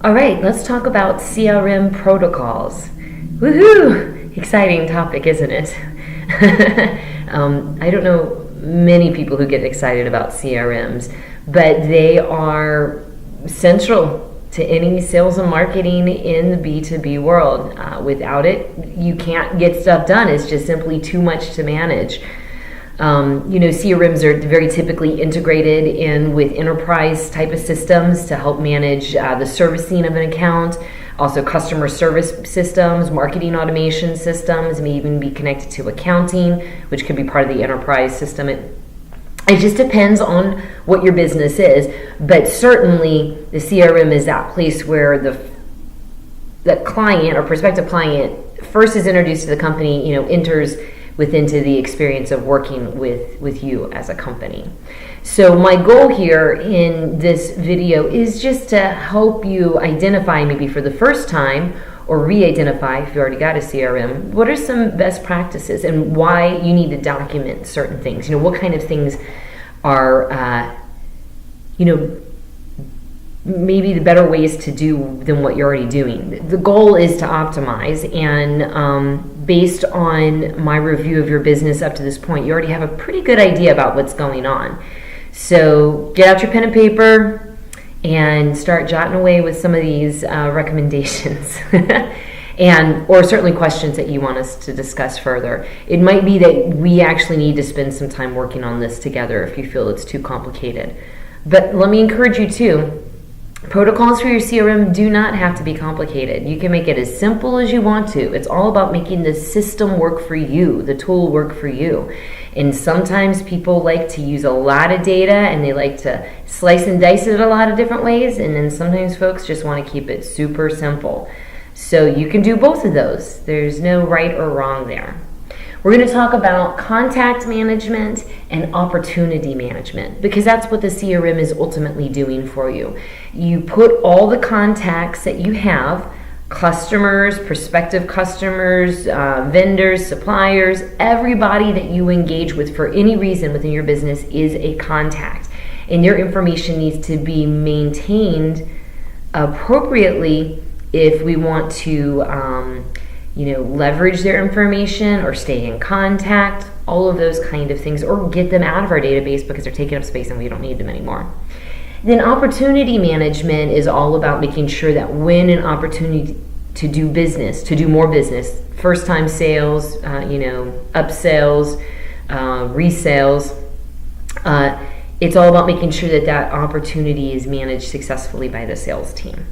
All right, let's talk about CRM protocols. Woohoo! Exciting topic, isn't it? I don't know many people who get excited about CRMs, but they are central to any sales and marketing in the B2B world. Without it, you can't get stuff done. It's just simply too much to manage. CRMs are very typically integrated in with enterprise type of systems to help manage the servicing of an account. Also, customer service systems, marketing automation systems may even be connected to accounting, which could be part of the enterprise system. It just depends on what your business is, but certainly the CRM is that place where the client or prospective client first is introduced to the company, enters into the experience of working with you as a company. So my goal here in this video is just to help you identify, maybe for the first time, or re-identify if you already got a CRM, what are some best practices and why you need to document certain things. What kind of things are, maybe the better ways to do than what you're already doing. The goal is to optimize, and based on my review of your business up to this point, you already have a pretty good idea about what's going on. So get out your pen and paper and start jotting away with some of these recommendations or certainly questions that you want us to discuss further. It might be that we actually need to spend some time working on this together if you feel it's too complicated. But let me encourage you too. Protocols for your CRM do not have to be complicated. You can make it as simple as you want to. It's all about making the system work for you, the tool work for you. And sometimes people like to use a lot of data and they like to slice and dice it a lot of different ways. And then sometimes folks just want to keep it super simple. So you can do both of those. There's no right or wrong there. We're going to talk about contact management and opportunity management, because that's what the CRM is ultimately doing for you. You put all the contacts that you have, customers, prospective customers, vendors, suppliers, everybody that you engage with for any reason within your business is a contact. And their information needs to be maintained appropriately if we want to leverage their information or stay in contact, all of those kind of things, or get them out of our database because they're taking up space and we don't need them anymore. Then opportunity management is all about making sure that when an opportunity to do business, to do more business, first time sales, upsells, resales, it's all about making sure that opportunity is managed successfully by the sales team.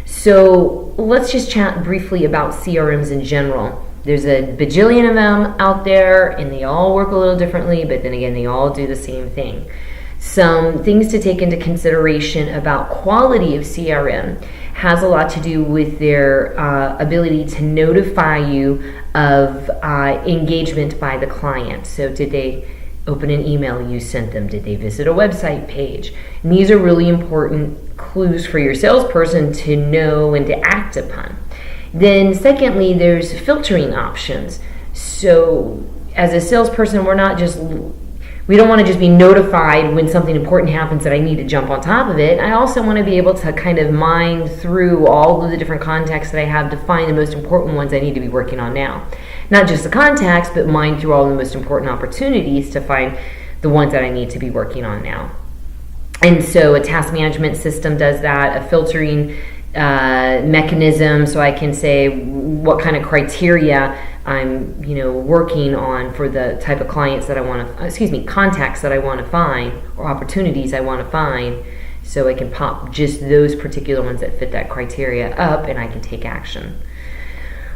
So let's just chat briefly about CRMs in general. There's a bajillion of them out there, and they all work a little differently, but then again, they all do the same thing. Some things to take into consideration about quality of CRM has a lot to do with their ability to notify you of engagement by the client. So did they open an email you sent them? Did they visit a website page? And these are really important clues for your salesperson to know and to act upon. Then secondly, there's filtering options. So as a salesperson, we don't want to just be notified when something important happens that I need to jump on top of it. I also want to be able to kind of mine through all of the different contacts that I have to find the most important ones I need to be working on now. Not just the contacts, but mine through all the most important opportunities to find the ones that I need to be working on now. And so a task management system does that, a filtering mechanism, so I can say what kind of criteria I'm working on for the type of clients that I want to, contacts that I want to find, or opportunities I want to find, so I can pop just those particular ones that fit that criteria up and I can take action.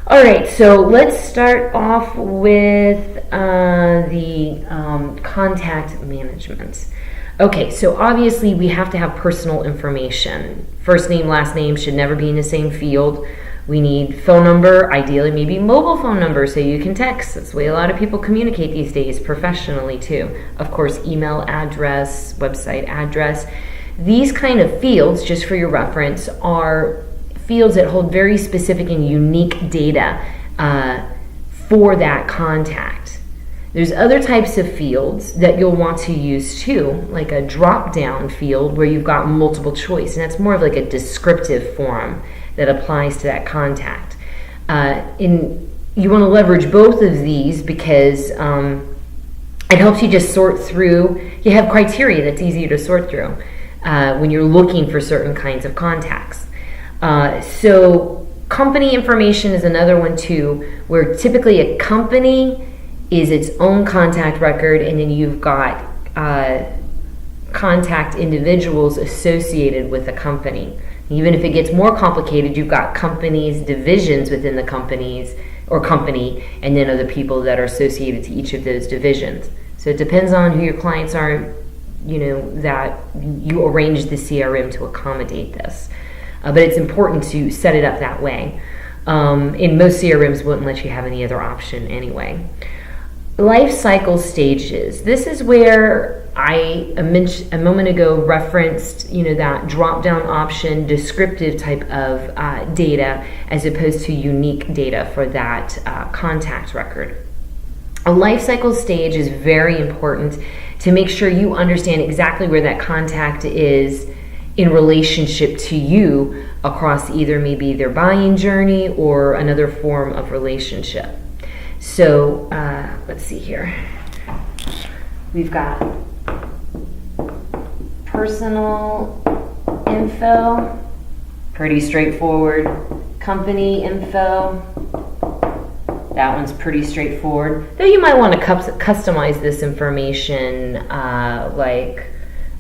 All right, so let's start off with the contact management. Okay, so obviously we have to have personal information. First name, last name should never be in the same field. We need phone number, ideally maybe mobile phone number so you can text. That's the way a lot of people communicate these days, professionally too. Of course, email address, website address. These kind of fields, just for your reference, are fields that hold very specific and unique data for that contact. There's other types of fields that you'll want to use too, like a drop-down field where you've got multiple choice, and that's more of like a descriptive form that applies to that contact. You want to leverage both of these because it helps you just sort through. You have criteria that's easier to sort through when you're looking for certain kinds of contacts. So company information is another one too, where typically a company is its own contact record, and then you've got contact individuals associated with a company. Even if it gets more complicated, you've got companies, divisions within the companies or company, and then other people that are associated to each of those divisions. So it depends on who your clients are, that you arrange the CRM to accommodate this. But it's important to set it up that way. And most CRMs wouldn't let you have any other option anyway. Life cycle stages. This is where I a moment ago referenced, that drop-down option, descriptive type of data, as opposed to unique data for that contact record. A life cycle stage is very important to make sure you understand exactly where that contact is in relationship to you across either maybe their buying journey or another form of relationship. So let's see here. We've got personal info, pretty straightforward. Company info, that one's pretty straightforward. Though you might want to customize this information like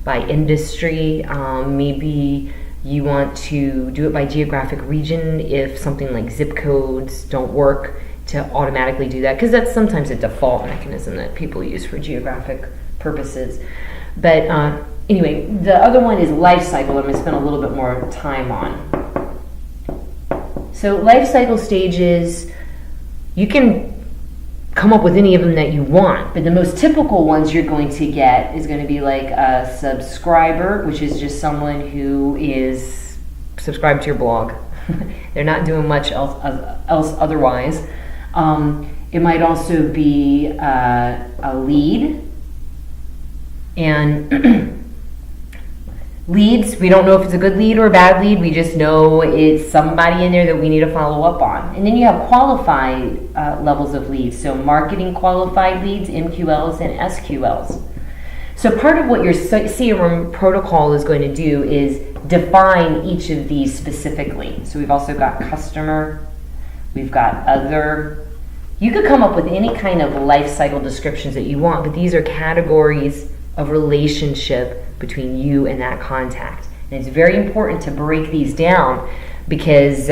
by industry. Maybe you want to do it by geographic region if something like zip codes don't work, to automatically do that, because that's sometimes a default mechanism that people use for geographic purposes. But anyway, the other one is life cycle. I'm going to spend a little bit more time on. So life cycle stages, you can come up with any of them that you want, but the most typical ones you're going to get is going to be like a subscriber, which is just someone who is subscribed to your blog. They're not doing much else otherwise. It might also be a lead. And leads, we don't know if it's a good lead or a bad lead. We just know it's somebody in there that we need to follow up on. And then you have qualified levels of leads. So marketing qualified leads, MQLs, and SQLs. So part of what your CRM protocol is going to do is define each of these specifically. So we've also got customer, we've got other. You could come up with any kind of life cycle descriptions that you want, but these are categories of relationship between you and that contact. And it's very important to break these down, because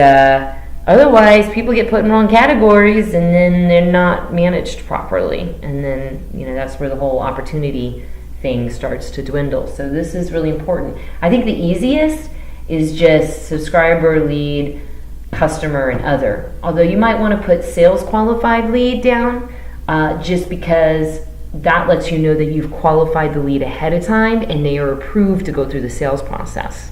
otherwise people get put in wrong categories and then they're not managed properly. And then, that's where the whole opportunity thing starts to dwindle. So this is really important. I think the easiest is just subscriber, lead, customer, and other. Although you might want to put sales qualified lead down, just because that lets you know that you've qualified the lead ahead of time and they are approved to go through the sales process.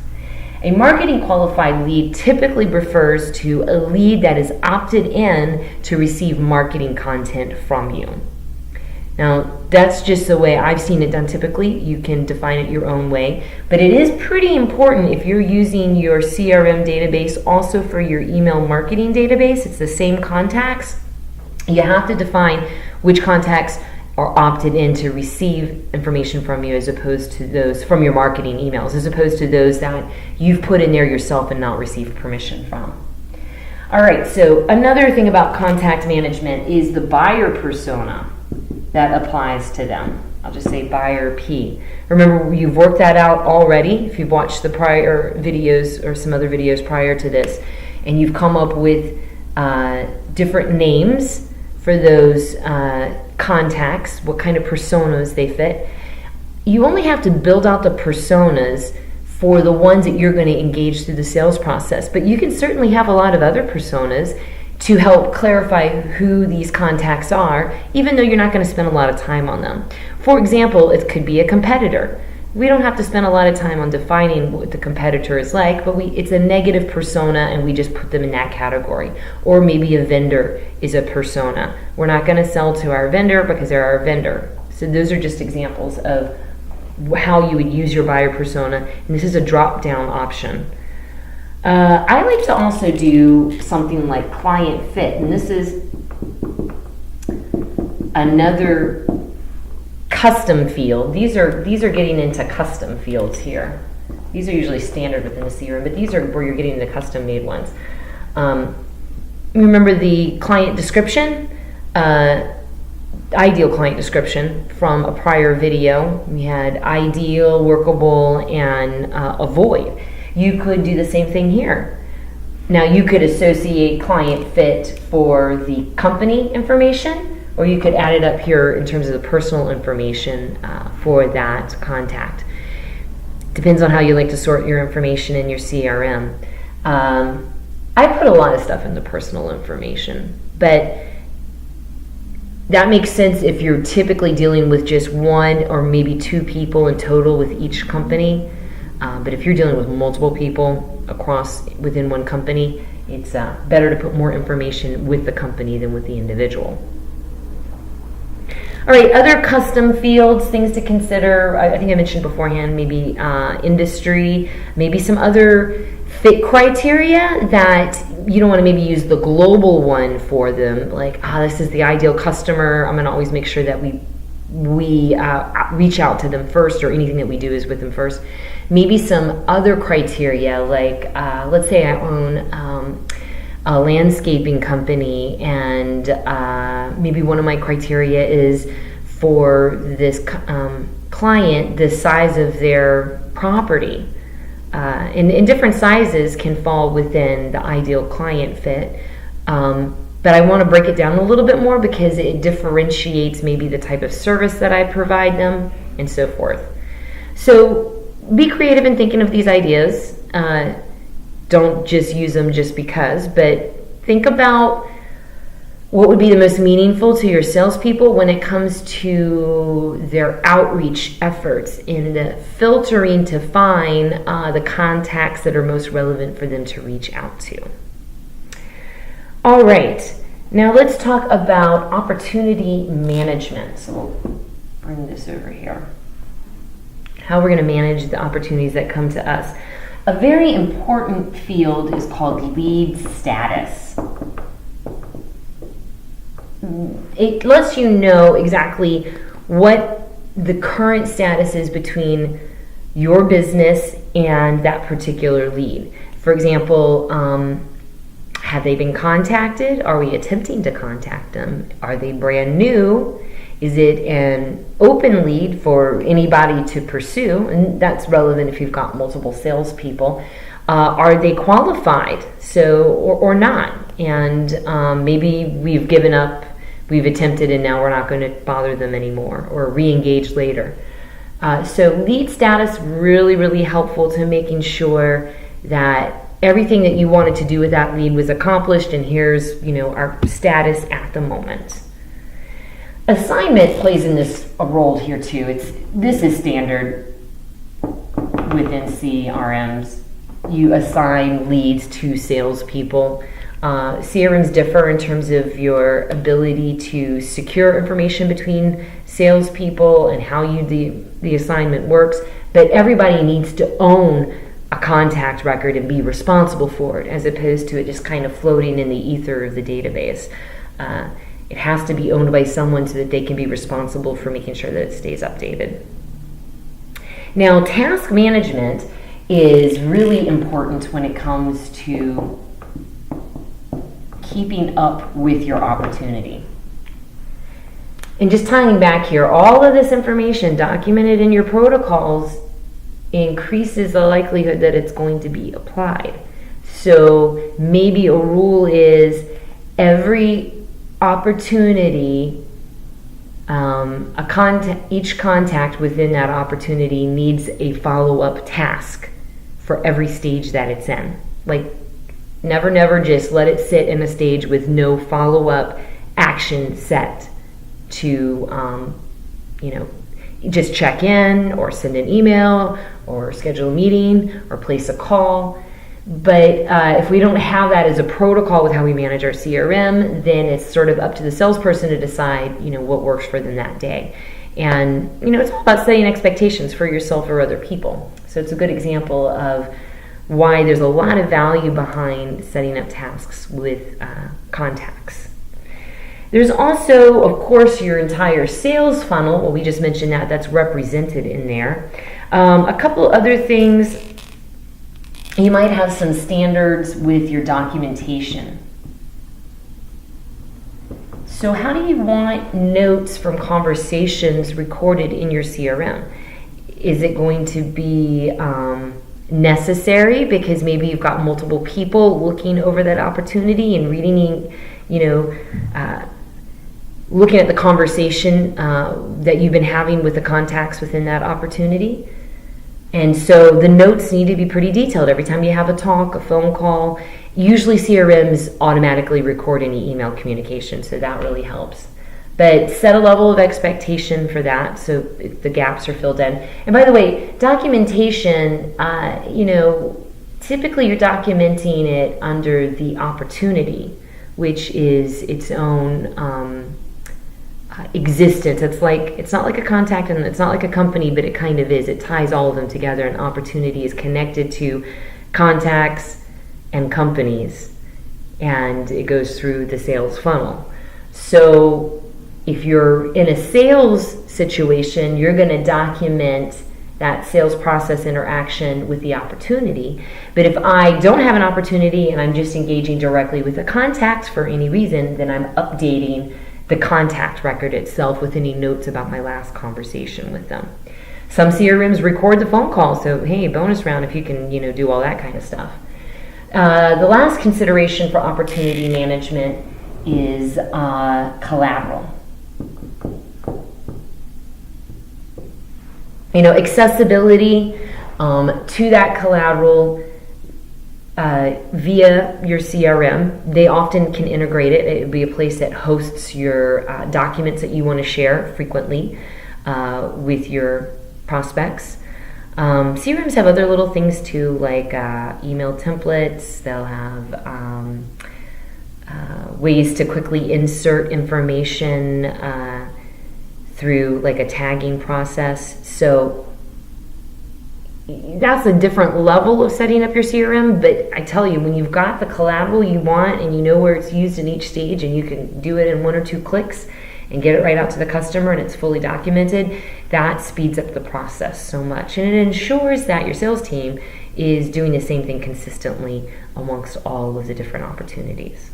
A marketing qualified lead typically refers to a lead that is opted in to receive marketing content from you. Now, that's just the way I've seen it done typically. You can define it your own way. But it is pretty important if you're using your CRM database also for your email marketing database. It's the same contacts. You have to define which contacts are opted in to receive information from you, as opposed to those from your marketing emails, as opposed to those that you've put in there yourself and not received permission from. All right, so another thing about contact management is the buyer persona that applies to them. I'll just say buyer P. Remember, you've worked that out already if you've watched the prior videos or some other videos prior to this, and you've come up with different names for those contacts, what kind of personas they fit. You only have to build out the personas for the ones that you're going to engage through the sales process, but you can certainly have a lot of other personas to help clarify who these contacts are, even though you're not going to spend a lot of time on them. For example, it could be a competitor. We don't have to spend a lot of time on defining what the competitor is like, but it's a negative persona and we just put them in that category. Or maybe a vendor is a persona. We're not going to sell to our vendor because they're our vendor. So those are just examples of how you would use your buyer persona, and this is a drop-down option. I like to also do something like client fit, and this is another custom field. These are getting into custom fields here. These are usually standard within the CRM, but these are where you're getting the custom-made ones. Remember the client description? Ideal client description from a prior video. We had ideal, workable, and avoid. You could do the same thing here. Now you could associate client fit for the company information, or you could add it up here in terms of the personal information for that contact. Depends on how you like to sort your information in your CRM. I put a lot of stuff in the personal information, but that makes sense if you're typically dealing with just one or maybe two people in total with each company. But if you're dealing with multiple people within one company, it's better to put more information with the company than with the individual. All right, other custom fields, things to consider. I think I mentioned beforehand, maybe industry, maybe some other fit criteria that you don't want to maybe use the global one for them, like, this is the ideal customer. I'm going to always make sure that we reach out to them first, or anything that we do is with them first. Maybe some other criteria, like let's say I own a landscaping company, and maybe one of my criteria is for this client, the size of their property. And different sizes can fall within the ideal client fit. But I want to break it down a little bit more because it differentiates maybe the type of service that I provide them and so forth. So be creative in thinking of these ideas. Don't just use them just because, but think about what would be the most meaningful to your salespeople when it comes to their outreach efforts in the filtering to find the contacts that are most relevant for them to reach out to. All right, now let's talk about opportunity management. So we'll bring this over here. How we're going to manage the opportunities that come to us. A very important field is called lead status. It lets you know exactly what the current status is between your business and that particular lead. For example, have they been contacted? Are we attempting to contact them? Are they brand new? Is it an open lead for anybody to pursue? And that's relevant if you've got multiple salespeople. Are they qualified? Or not? And maybe we've given up, we've attempted, and now we're not going to bother them anymore, or re-engage later. So lead status, really, really helpful to making sure that everything that you wanted to do with that lead was accomplished, and here's our status at the moment. Assignment plays in a role here too. This is standard within CRMs. You assign leads to salespeople. CRMs differ in terms of your ability to secure information between salespeople and how the assignment works, but everybody needs to own a contact record and be responsible for it, as opposed to it just kind of floating in the ether of the database. It has to be owned by someone so that they can be responsible for making sure that it stays updated. Now, task management is really important when it comes to keeping up with your opportunity. And just tying back here, all of this information documented in your protocols increases the likelihood that it's going to be applied. So maybe a rule is every opportunity, each contact within that opportunity needs a follow-up task for every stage that it's in. Like, never just let it sit in a stage with no follow-up action set to just check in or send an email or schedule a meeting or place a call. But if we don't have that as a protocol with how we manage our CRM, then it's sort of up to the salesperson to decide, what works for them that day. And, it's all about setting expectations for yourself or other people. So it's a good example of why there's a lot of value behind setting up tasks with contacts. There's also, of course, your entire sales funnel. Well, we just mentioned that's represented in there. A couple other things. You might have some standards with your documentation. So how do you want notes from conversations recorded in your CRM? Is it going to be necessary because maybe you've got multiple people looking over that opportunity and reading, looking at the conversation that you've been having with the contacts within that opportunity? And so the notes need to be pretty detailed. Every time you have a talk, a phone call, usually CRMs automatically record any email communication, so that really helps. But set a level of expectation for that so the gaps are filled in. And by the way, documentation, typically you're documenting it under the opportunity, which is its own existence. It's not like a contact and it's not like a company, but it kind of is. It ties all of them together. An opportunity is connected to contacts and companies, and it goes through the sales funnel. So if you're in a sales situation, you're going to document that sales process interaction with the opportunity. But if I don't have an opportunity and I'm just engaging directly with a contact for any reason, then I'm updating the contact record itself with any notes about my last conversation with them. Some CRMs record the phone call, so hey, bonus round if you can, do all that kind of stuff. The last consideration for opportunity management is collateral. Accessibility to that collateral via your CRM. They often can integrate it. It would be a place that hosts your documents that you want to share frequently with your prospects. CRMs have other little things too, like email templates. They'll have ways to quickly insert information through like a tagging process. So that's a different level of setting up your CRM, but I tell you, when you've got the collateral you want and you know where it's used in each stage and you can do it in 1 or 2 clicks and get it right out to the customer and it's fully documented, that speeds up the process so much. And it ensures that your sales team is doing the same thing consistently amongst all of the different opportunities.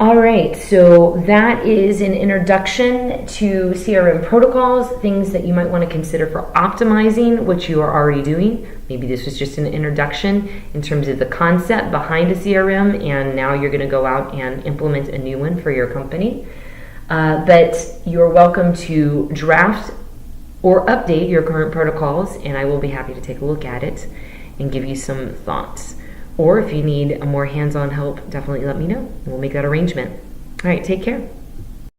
All right, so that is an introduction to CRM protocols, things that you might want to consider for optimizing what you are already doing. Maybe this was just an introduction in terms of the concept behind a CRM, and now you're going to go out and implement a new one for your company. But you're welcome to draft or update your current protocols, and I will be happy to take a look at it and give you some thoughts. Or if you need a more hands-on help, definitely let me know. We'll make that arrangement. All right, take care.